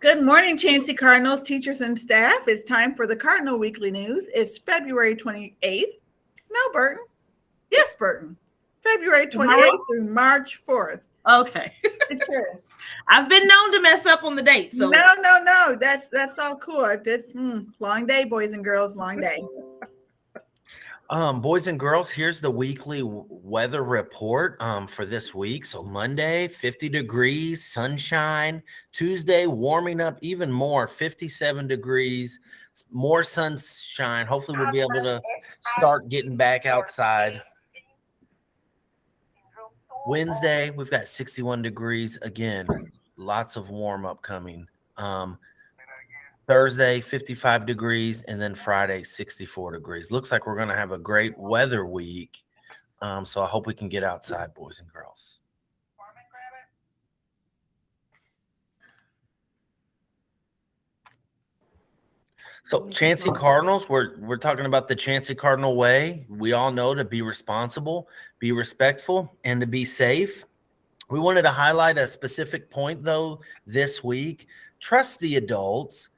Good morning, Chancey Cardinals, teachers, and staff. It's time for the Cardinal Weekly News. It's February 28th. No, Burton. Yes, Burton. February Am I wrong? 28th through March 4th. Okay. It sure is. I've been known to mess up on the date, so No. That's all cool. It's long day, boys and girls. Long day. Boys and girls, here's the weekly weather report for this week. So Monday, 50 degrees, sunshine. Tuesday, warming up even more, 57 degrees, more sunshine. Hopefully we'll be able to start getting back outside. Wednesday, we've got 61 degrees. Again, lots of warm up coming. Thursday, 55 degrees, and then Friday, 64 degrees. Looks like we're going to have a great weather week. So I hope we can get outside, boys and girls. So Chancey Cardinals, we're talking about the Chancey Cardinal way. We all know to be responsible, be respectful, and to be safe. We wanted to highlight a specific point, though, this week. Trust the adults.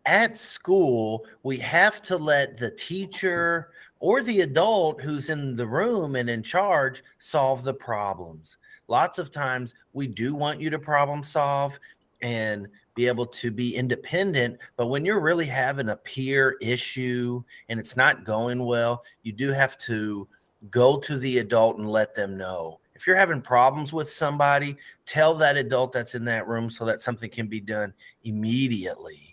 At school, we have to let the teacher or the adult who's in the room and in charge solve the problems. Lots of times we do want you to problem solve and be able to be independent, but when you're really having a peer issue and it's not going well, you do have to go to the adult and let them know. If you're having problems with somebody, tell that adult that's in that room so that something can be done immediately.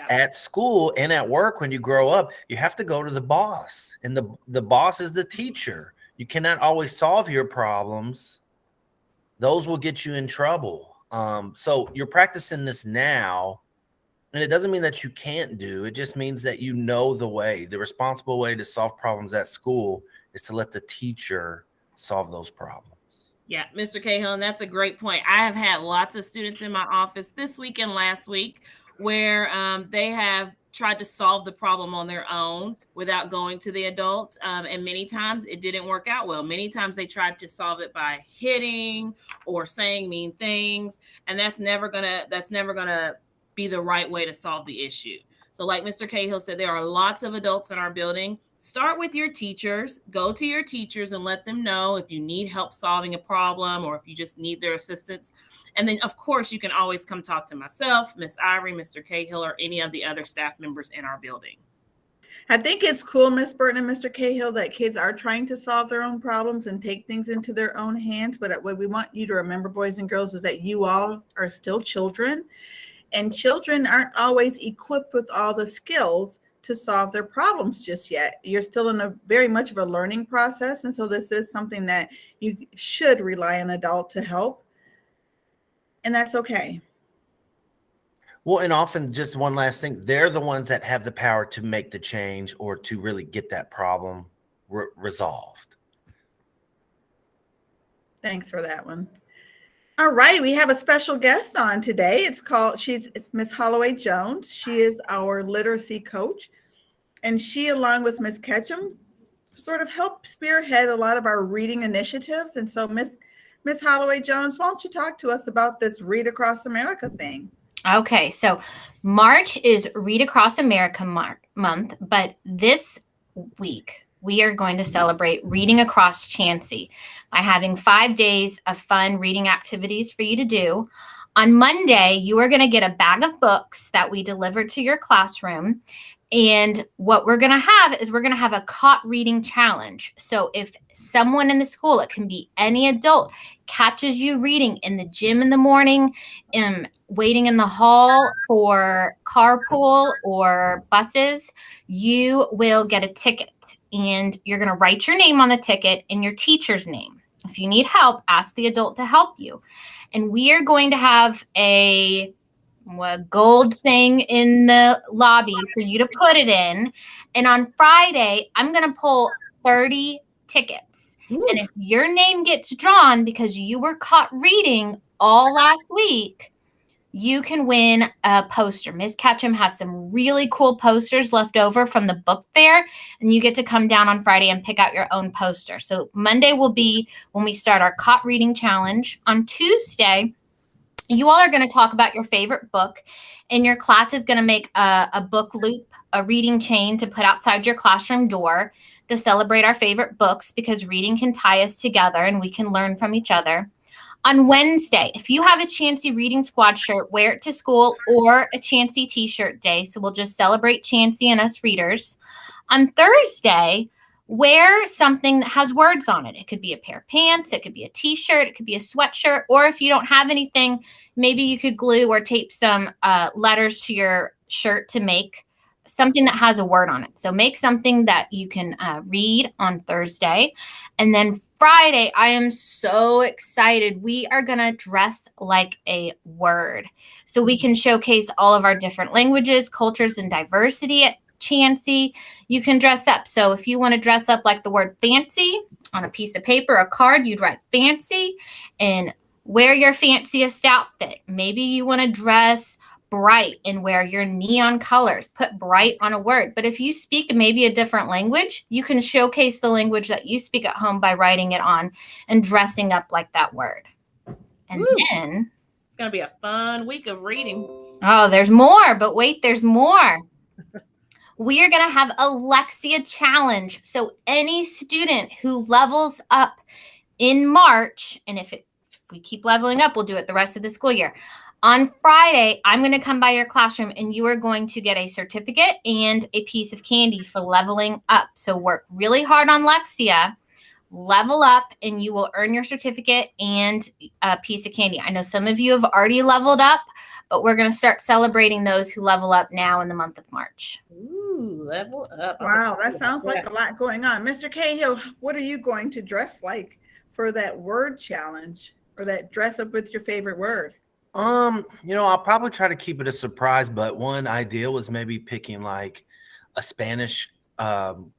At school and at work, when you grow up, you have to go to the boss, and the boss is the teacher. You cannot always solve your problems. Those will get you in trouble. So you're practicing this now, and it doesn't mean that you can't do. It just means that you know the way. The responsible way to solve problems at school is to let the teacher solve those problems. Yeah, Mr. Cahill, and that's a great point. I have had lots of students in my office this week and last week where they have tried to solve the problem on their own without going to the adult. And many times it didn't work out well. Many times they tried to solve it by hitting or saying mean things. And that's never gonna be the right way to solve the issue. So like Mr. Cahill said, there are lots of adults in our building. Start with your teachers. Go to your teachers and let them know if you need help solving a problem or if you just need their assistance. And then, of course, you can always come talk to myself, Miss Ivory, Mr. Cahill, or any of the other staff members in our building. I think it's cool, Miss Burton and Mr. Cahill, that kids are trying to solve their own problems and take things into their own hands. But what we want you to remember, boys and girls, is that you all are still children. And children aren't always equipped with all the skills to solve their problems just yet. You're still in a very much of a learning process. And so this is something that you should rely on an adult to help. And that's okay. Well, and often just one last thing, they're the ones that have the power to make the change or to really get that problem resolved. Thanks for that one. All right, we have a special guest on today. She's Miss Holloway Jones. She is our literacy coach, and she, along with Miss Ketchum, sort of help spearhead a lot of our reading initiatives. And so, Miss Holloway Jones, why don't you talk to us about this Read Across America thing? Okay, so March is Read Across America month, but this week we are going to celebrate Reading Across Chancey by having 5 days of fun reading activities for you to do. On Monday, you are going to get a bag of books that we deliver to your classroom. And what we're going to have is we're going to have a caught reading challenge. So if someone in the school, it can be any adult, catches you reading in the gym in the morning, waiting in the hall for carpool or buses, you will get a ticket. And you're going to write your name on the ticket and your teacher's name. If you need help, ask the adult to help you. And we are going to have a gold thing in the lobby for you to put it in. And on Friday, I'm going to pull 30 tickets. Ooh. And if your name gets drawn because you were caught reading all last week, you can win a poster. Ms. Ketchum has some really cool posters left over from the book fair, and you get to come down on Friday and pick out your own poster. So Monday will be when we start our caught reading challenge. On Tuesday, You all are going to talk about your favorite book, and your class is going to make a book loop, a reading chain to put outside your classroom door to celebrate our favorite books, because reading can tie us together and we can learn from each other. On Wednesday, if you have a Chansey Reading Squad shirt, wear it to school, or a Chansey t-shirt day. So we'll just celebrate Chansey and us readers. On Thursday, wear something that has words on it. It could be a pair of pants, it could be a t-shirt, it could be a sweatshirt, or if you don't have anything, maybe you could glue or tape some letters to your shirt to make something that has a word on it. So make something that you can read on Thursday. And then Friday, I am so excited. We are going to dress like a word. So we can showcase all of our different languages, cultures, and diversity at Chansey. You can dress up. So if you want to dress up like the word fancy on a piece of paper, a card, you'd write fancy and wear your fanciest outfit. Maybe you want to dress bright and wear your neon colors. Put bright on a word. But if you speak maybe a different language, you can showcase the language that you speak at home by writing it on and dressing up like that word. And Woo. then It's going to be a fun week of reading. Oh, there's more, but wait, there's more. We are going to have a Lexia challenge. So any student who levels up in March, and if we keep leveling up, we'll do it the rest of the school year. On Friday, I'm going to come by your classroom and you are going to get a certificate and a piece of candy for leveling up. So work really hard on Lexia, level up, and you will earn your certificate and a piece of candy. I know some of you have already leveled up, but we're going to start celebrating those who level up now in the month of March. Ooh, level up. Wow, that sounds like a lot going on. Mr. Cahill, what are you going to dress like for that word challenge, or that dress up with your favorite word? I'll probably try to keep it a surprise, but one idea was maybe picking like a Spanish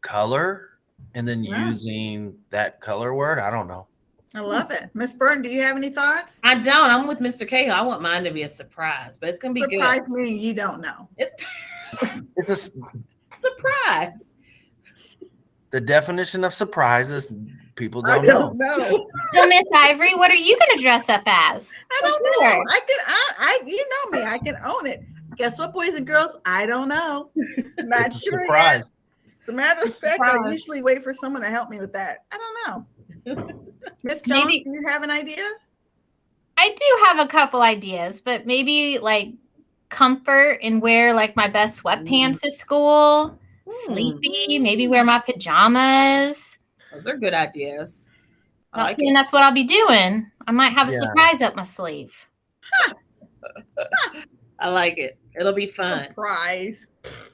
color and then using that color word. I don't know. I love it. Miss Burton, do you have any thoughts? I don't. I'm with Mr. Cahill. I want mine to be a surprise, but it's going to be Surprise meaning you don't know. It's a surprise. The definition of surprise is people I don't don't know. know. So Miss Ivory, what are you going to dress up as? I don't know. I you know me. I can own it. Guess what, boys and girls? I don't know. Not It's a sure surprise. yet. As a matter of fact, I usually wait for someone to help me with that. I don't know. Miss Jones, Maybe- do you have an idea? I do have a couple ideas, but maybe like comfort and wear like my best sweatpants to school. Sleepy, maybe wear my pajamas. Those are good ideas. I Not like saying it. that's what I'll be doing. I might have a Yeah. surprise up my sleeve. I like it. It'll be fun. Surprise.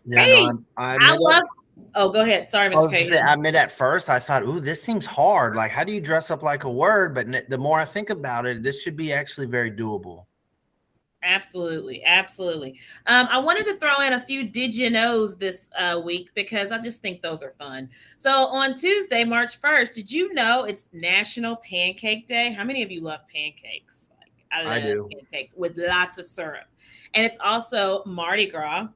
Yeah, Hey, no, I I admit love. Oh, go ahead. Sorry, I Mr. was gonna say, Cahill. I admit at first I thought, ooh, this seems hard. Like, how do you dress up like a word? But the more I think about it, this should be actually very doable. Absolutely. Absolutely. I wanted to throw in a few did you knows this week because I just think those are fun. So on Tuesday, March 1st, did you know it's National Pancake Day? How many of you love pancakes? I love do. pancakes with lots of syrup. And it's also Mardi Gras.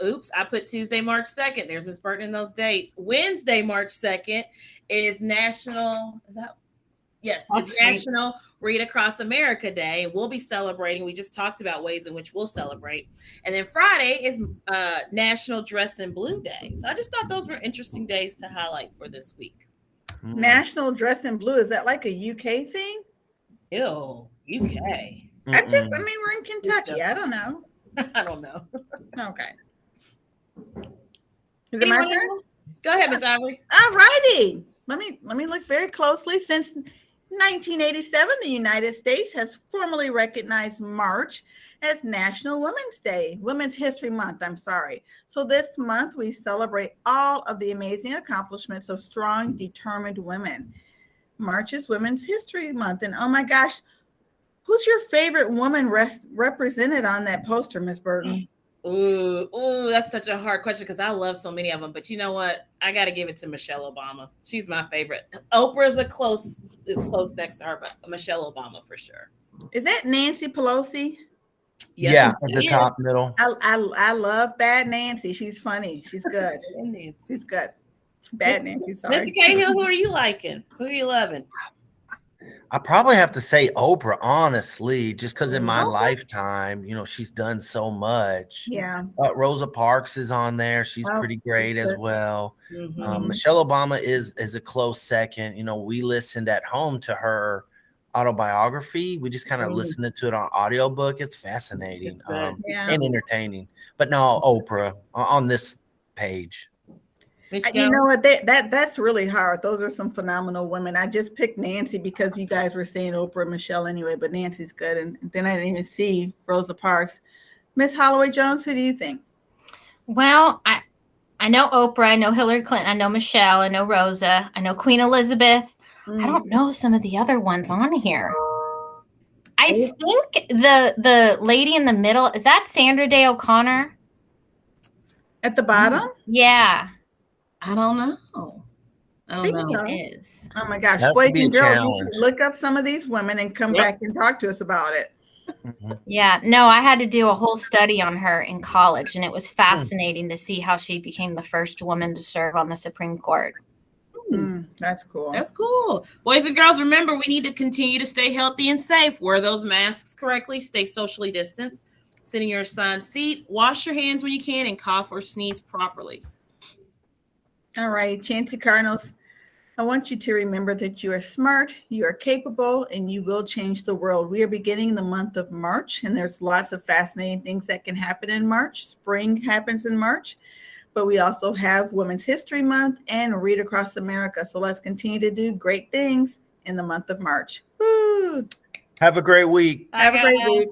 Oops, I put Tuesday, March 2nd. There's Miss Burton in those dates. Wednesday, March 2nd is National, is that? Yes, That's it's great. National Read Across America Day. And we'll be celebrating. We just talked about ways in which we'll celebrate. And then Friday is National Dress in Blue Day. So I just thought those were interesting days to highlight for this week. National Dress in Blue. Is that like a UK thing? Ew, UK. I mean, we're in Kentucky. I don't know. I don't know. Okay. Is it my Anyone turn? else? Go ahead, Miss Ivory. All righty. Let me look very closely. Since 1987, the United States has formally recognized March as National Women's Day, Women's History Month, I'm sorry. So this month we celebrate all of the amazing accomplishments of strong, determined women. March is Women's History Month. And oh my gosh, who's your favorite woman represented on that poster, Miss Burton? Ooh, that's such a hard question because I love so many of them. But you know what? I got to give it to Michelle Obama. She's my favorite. Oprah's close next to her, but Michelle Obama for sure. Is that Nancy Pelosi? Yes, yeah, it at the is. top middle. I love Bad Nancy. She's funny. She's good. She's good. Bad Nancy, sorry. Mr. Cahill, who are you liking? Who are you loving? I probably have to say Oprah, honestly, just because in my Okay. lifetime, she's done so much. Yeah. Rosa Parks is on there. She's Oh, pretty great that's as good. well. Mhm. Michelle Obama is a close second. We listened at home to her autobiography. We just kind of Mhm. listened to it on audiobook. It's fascinating It's good. Yeah. and entertaining. But no, Oprah on this page. Miss You know Jones? what? That's really hard. Those are some phenomenal women. I just picked Nancy because you guys were saying Oprah and Michelle anyway, but Nancy's good. And then I didn't even see Rosa Parks. Miss Holloway Jones, who do you think? Well, I know Oprah, I know Hillary Clinton, I know Michelle, I know Rosa, I know Queen Elizabeth. I don't know some of the other ones on here. I think the lady in the middle, is that Sandra Day O'Connor? At the bottom? Yeah. I don't know. I think don't know. so. It is. Oh my gosh, That boys would be and a girls, you challenge. should look up some of these women and come Yep. back and talk to us about it. Mhm. Yeah. No, I had to do a whole study on her in college, and it was fascinating to see how she became the first woman to serve on the Supreme Court. That's cool. That's cool. Boys and girls, remember, we need to continue to stay healthy and safe. Wear those masks correctly. Stay socially distanced. Sit in your assigned seat. Wash your hands when you can and cough or sneeze properly. All right, Chancy Cardinals, I want you to remember that you are smart, you are capable, and you will change the world. We are beginning the month of March, and there's lots of fascinating things that can happen in March. Spring happens in March, but we also have Women's History Month and Read Across America. So let's continue to do great things in the month of March. Woo! Have a great week. Have a great guys. week.